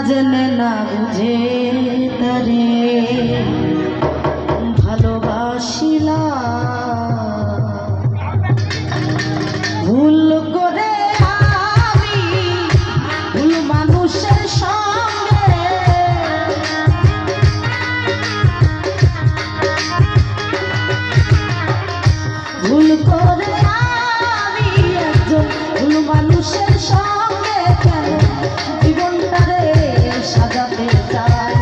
জেনে না বুঝে তারে ভালোবাসিলা ভুল করে আমি ভুল মানুষের সঙ্গে ভুল করে আমি একজন ভুল মানুষের সঙ্গে কেন জীবনটারে সাজাতে চাই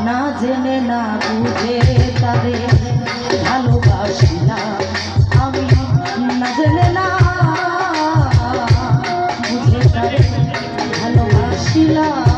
না জেনে না বুঝে তারে ভালোবাসিলাম আমি না জেনে না বুঝে তারে ভালোবাসিলাম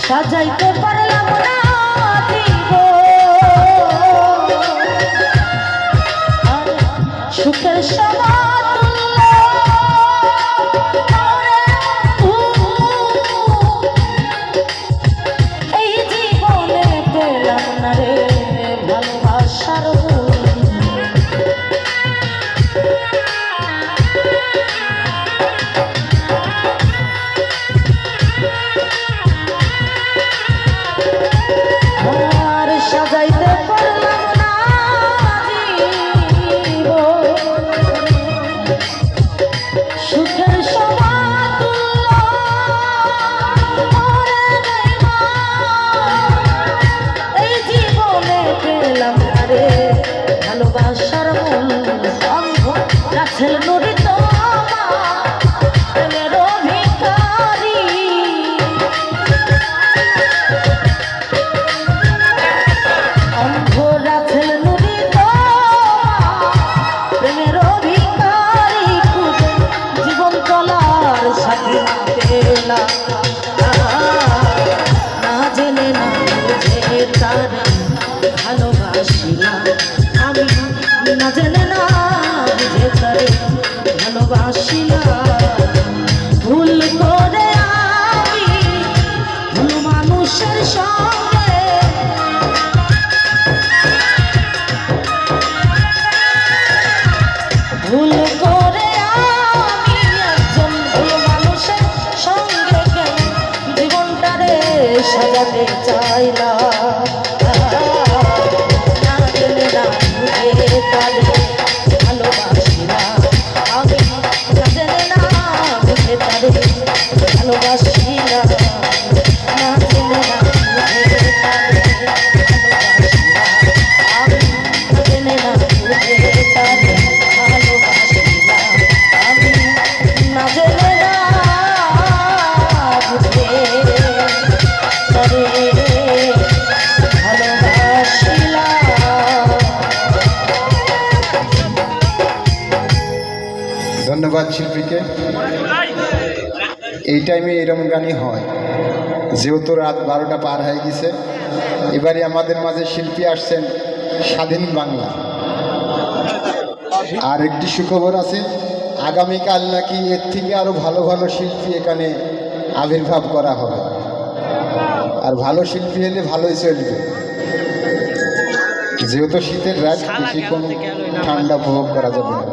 সাজাইতে পারলাম না সুখের এই জীবনে পেলাম না রে ভালোবাসার সাজাতে চাইলাম না জেনে না বুঝে তারে ভালোবাসিলাম আমি না জেনে না বুঝে তারে ভালোবাসিলাম না জেনে না বুঝে তারে ভালোবাসিলাম আমি না জেনে না বুঝে তারে ভালোবাসিলাম আমি না জেনে না বুঝে তারে ভালোবাসিলাম। ধন্যবাদ শিল্পীকে। এই টাইমে এরকম গানই হয়, যেহেতু রাত 12টা পার হয়ে গেছে। এবারে আমাদের মাঝে শিল্পী আসছেন স্বাধীন বাংলা। আর একটি সুখবর আছে, আগামীকাল নাকি এর থেকে আরও ভালো ভালো শিল্পী এখানে আবির্ভাব করা হবে। আর ভালো শিল্পী হলে ভালোই চলবে, যেহেতু শীতের রাত বেশিক্ষণ ঠান্ডা উপভোগ করা যাবে না।